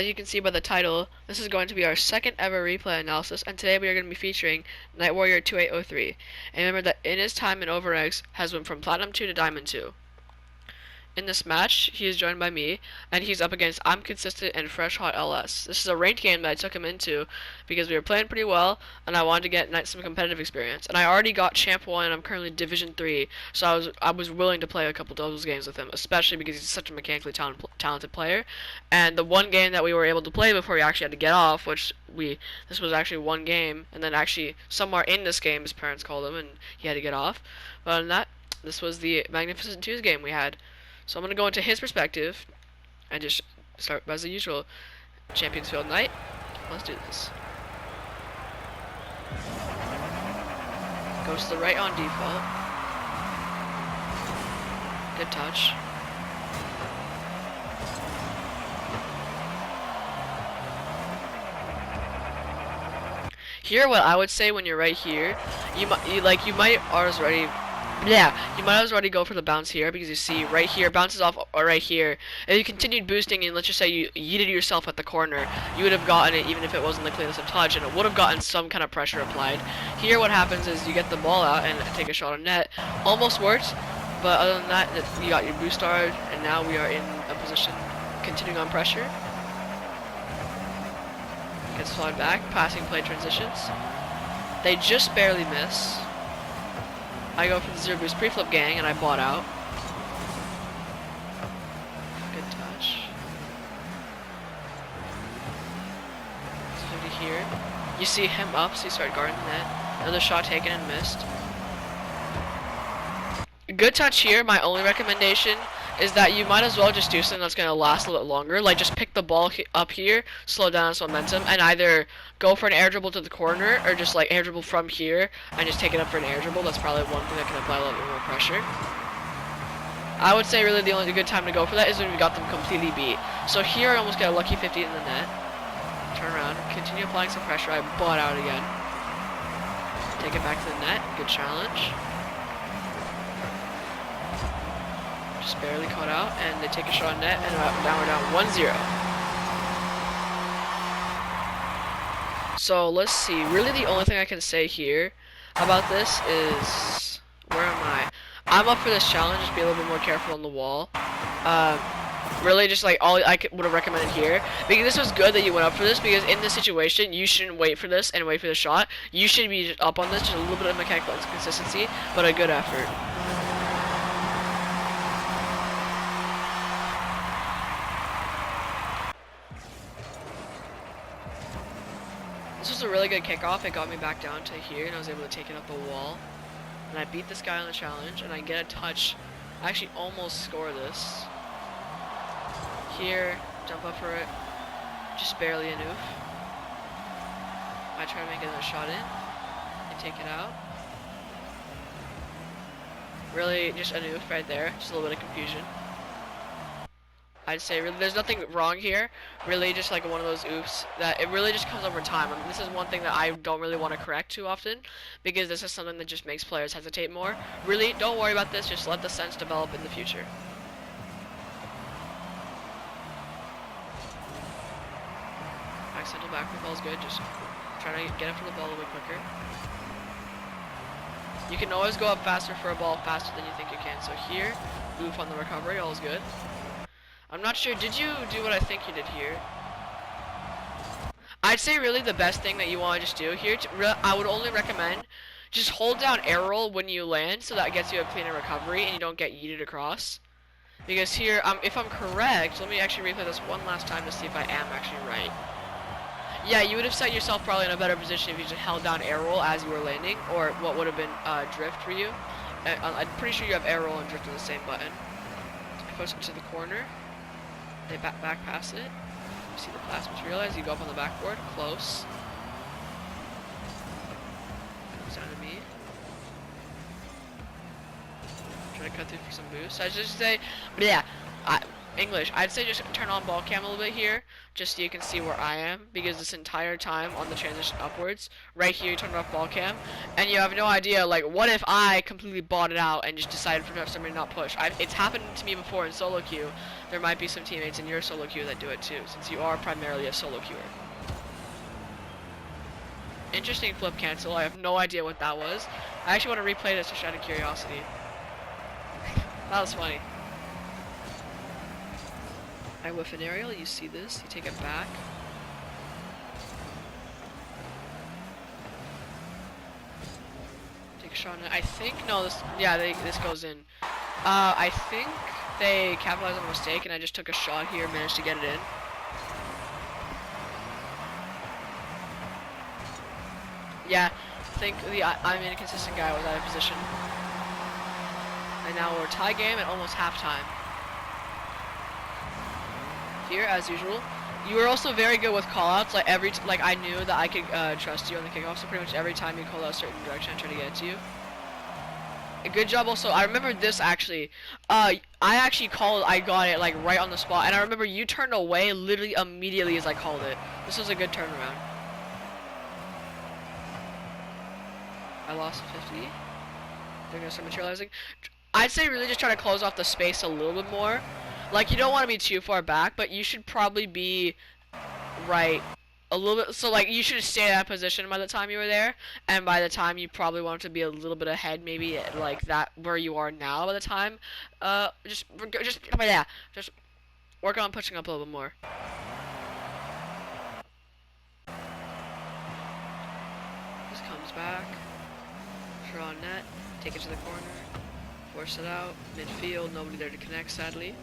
as you can see by the title, this is going to be our second ever replay analysis, and today we are going to be featuring NightWarrior2803. And remember that in his time in Overex has went from Platinum 2 to Diamond 2. In this match, he is joined by me, and he's up against I'm Consistent and Fresh Hot LS. This is a ranked game that I took him into because we were playing pretty well, and I wanted to get some competitive experience. And I already got Champ 1, and I'm currently Division 3, so I was willing to play a couple doubles games with him, especially because he's such a mechanically talented player. And the one game that we were able to play before we actually had to get off, this was actually one game, and then actually somewhere in this game his parents called him, and he had to get off. But other than that, this was the Magnificent 2's game we had. So I'm going to go into his perspective and just start as the usual. Champions Field Night. Let's do this. Goes to the right on default. Good touch. Here, what I would say when you're right here, you might already go for the bounce here, because you see right here bounces off right here. If you continued boosting and let's just say you yeeted yourself at the corner, you would have gotten it even if it wasn't the cleanest of touch, and it would have gotten some kind of pressure applied. Here what happens is you get the ball out and take a shot on net. Almost worked, but other than that, you got your boost started, and now we are in a position continuing on pressure. Gets slid back, passing play transitions. They just barely miss. I go for the zero boost pre-flip gang, and I bought out. Good touch. 50 here. You see him up, so you start guarding the net. Another shot taken and missed. Good touch here. My only recommendation is that you might as well just do something that's going to last a little longer. Like, just pick the ball up here, slow down its momentum, and either go for an air dribble to the corner, or just like air dribble from here, and just take it up for an air dribble. That's probably one thing that can apply a little bit more pressure. I would say really the only good time to go for that is when we got them completely beat. So here I almost got a lucky 50 in the net. Turn around, continue applying some pressure. I bought out again. Take it back to the net. Good challenge. Just barely caught out, and they take a shot on net, and now we're down 1-0. So let's see. Really, the only thing I can say here about this is, where am I? I'm up for this challenge. Just be a little bit more careful on the wall. Really, just like all I would have recommended here, because this was good that you went up for this, because in this situation you shouldn't wait for this and wait for the shot. You should be just up on this, just a little bit of mechanical inconsistency, but a good effort. This was a really good kickoff. It got me back down to here, and I was able to take it up the wall. And I beat this guy on the challenge, and I get a touch. I actually almost score this. Here, jump up for it. Just barely a noof. I try to make another shot in and take it out. Really, just a noof right there. Just a little bit of confusion. I'd say really, there's nothing wrong here. Really, just like one of those oops that it really just comes over time. I mean, this is one thing that I don't really want to correct too often, because this is something that just makes players hesitate more. Really, don't worry about this. Just let the sense develop in the future. Accidental backward ball is good. Just trying to get it for the ball a little bit quicker. You can always go up faster for a ball faster than you think you can. So here, oof on the recovery, all is good. I'm not sure, did you do what I think you did here? I'd say really the best thing that you want to just do here, I would only recommend just hold down air roll when you land, so that gets you a cleaner recovery and you don't get yeeted across. Because here, if I'm correct, let me actually replay this one last time to see if I am actually right. Yeah, you would have set yourself probably in a better position if you just held down air roll as you were landing, or what would have been drift for you. I'm pretty sure you have air roll and drift on the same button. Push it to the corner. They back pass it. You see the pass materialize. You go up on the backboard. Close. Comes down to me. Try to cut through for some boost. I should just say, but yeah, English, I'd say just turn on ball cam a little bit here, just so you can see where I am, because this entire time on the transition upwards, right here you turn off ball cam, and you have no idea, like, what if I completely bought it out and just decided for somebody to not push? It's happened to me before in solo queue. There might be some teammates in your solo queue that do it too, since you are primarily a solo queuer. Interesting flip cancel. I have no idea what that was. I actually want to replay this just out of curiosity. That was funny. I whiff an aerial, you see this, you take it back. Take a shot on it. I think, no, this, yeah, this goes in. I think they capitalized on a mistake and I just took a shot here, managed to get it in. Yeah, I think I'm an inconsistent guy was out of position. And now we're tie game at almost halftime. Here, as usual, you were also very good with callouts. Like I knew that I could trust you on the kickoff. So pretty much every time you call out a certain direction, I try to get it to you. A good job. Also, I remember this actually. I got it like right on the spot, and I remember you turned away literally immediately as I called it. This was a good turnaround. I lost 50. They're gonna start materializing. I'd say really just try to close off the space a little bit more. Like, you don't want to be too far back, but you should probably be right a little bit. So, like, you should stay in that position by the time you were there. And by the time you probably want to be a little bit ahead, maybe like that where you are now by the time. Just work on pushing up a little bit more. This comes back. Draw net. Take it to the corner. Force it out. Midfield. Nobody there to connect, sadly.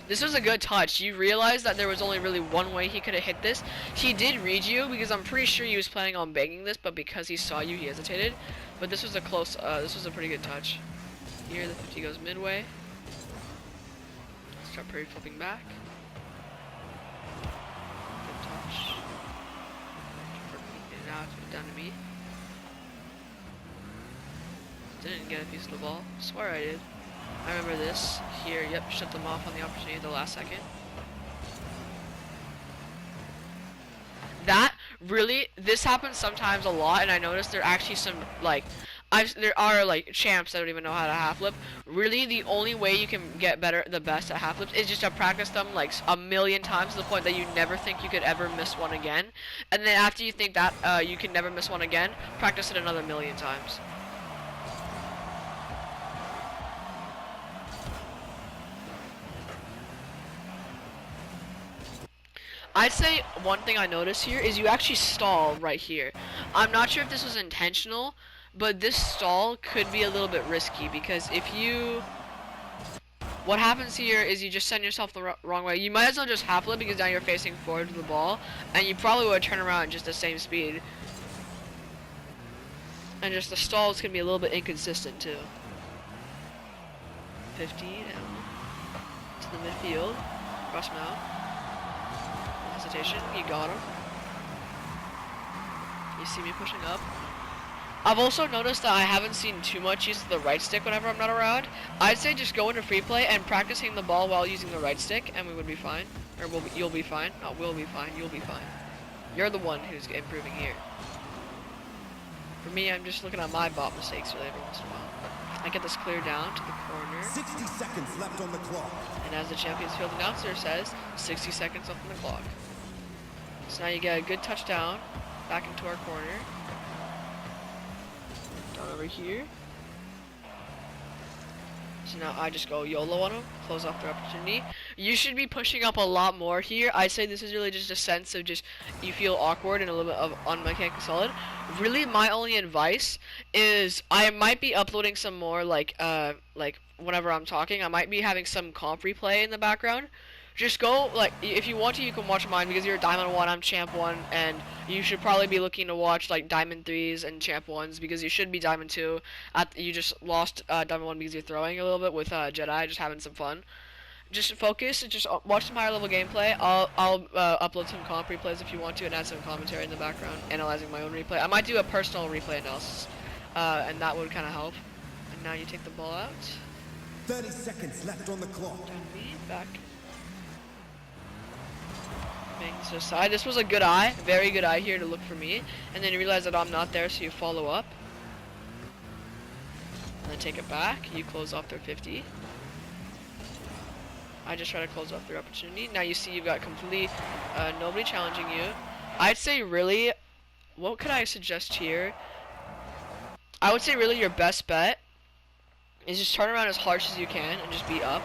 This was a good touch. You realize that there was only really one way he could have hit this. He did read you because I'm pretty sure he was planning on banging this, but because he saw you, he hesitated. But this was a close, this was a pretty good touch. Here, the 50 goes midway. Start pretty flipping back. Good touch. In and out, down to me. Didn't get a piece of the ball. Swear I did. I remember this. Here, yep, shut them off on the opportunity at the last second. That, really, this happens sometimes a lot, and I noticed there are actually some, like, there are, like, champs that don't even know how to half-lip. Really, the only way you can get the best at half-lips is just to practice them, like, a million times to the point that you never think you could ever miss one again. And then after you think that you can never miss one again, practice it another million times. I'd say one thing I noticed here is you actually stall right here. I'm not sure if this was intentional, but this stall could be a little bit risky because if you... What happens here is you just send yourself the wrong way. You might as well just half-lip because now you're facing forward to the ball, and you probably would turn around at just the same speed. And just the stalls can be a little bit inconsistent too. 50 now. To the midfield. Cross him out. Hesitation, you got him. You see me pushing up. I've also noticed that I haven't seen too much use of the right stick whenever I'm not around. I'd say just go into free play and practicing the ball while using the right stick, and we would be fine. Or you'll be fine. Not will be fine, you'll be fine. You're the one who's improving here. For me, I'm just looking at my bot mistakes really every once in a while. I get this clear down to the corner. 60 seconds left on the clock. And as the Champions Field announcer says, 60 seconds left on the clock. So now you get a good touchdown back into our corner. Down over here. So now I just go YOLO on them, close off their opportunity. You should be pushing up a lot more here. I say this is really just a sense of just you feel awkward and a little bit of unmechanical solid. Really, my only advice is I might be uploading some more like whenever I'm talking, I might be having some comp replay in the background. Just go, like, if you want to, you can watch mine because you're Diamond 1, I'm Champ 1, and you should probably be looking to watch, like, Diamond 3's and Champ 1's because you should be Diamond 2. You just lost Diamond 1 because you're throwing a little bit with Jedi, just having some fun. Just focus and just watch some higher level gameplay. I'll upload some comp replays if you want to and add some commentary in the background, analyzing my own replay. I might do a personal replay analysis, and that would kind of help. And now you take the ball out. 30 seconds left on the clock. Me back. Making this aside. This was a good eye, very good eye here to look for me, and then you realize that I'm not there, so you follow up, and then take it back. You close off their 50. I just try to close off their opportunity. Now you see you've got completely nobody challenging you. I'd say really, what could I suggest here? I would say really your best bet is just turn around as harsh as you can and just beat up.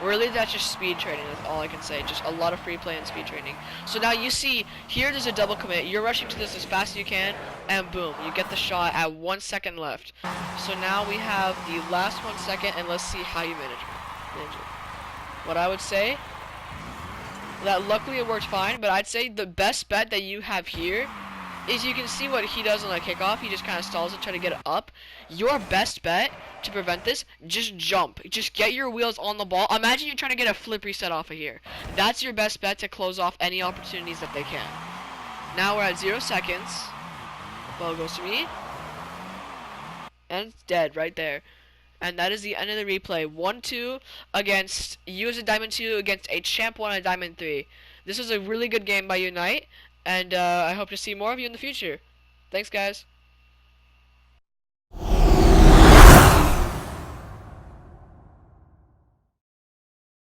Really, that's just speed training. That's all I can say. Just a lot of free play and speed training. So now you see here there's a double commit. You're rushing to this as fast as you can, and boom, you get the shot at 1 second left. So now we have the last 1 second, and let's see how you manage it. What I would say, that luckily it worked fine, but I'd say the best bet that you have here is you can see what he does on the kickoff. He just kind of stalls it, try to get it up. Your best bet to prevent this, just jump. Just get your wheels on the ball. Imagine you're trying to get a flip reset off of here. That's your best bet to close off any opportunities that they can. Now we're at 0 seconds. Ball goes to me. And it's dead right there. And that is the end of the replay. 1-2 against you as a Diamond 2 against a Champ 1 and a Diamond 3. This was a really good game by Unite. And I hope to see more of you in the future. Thanks, guys.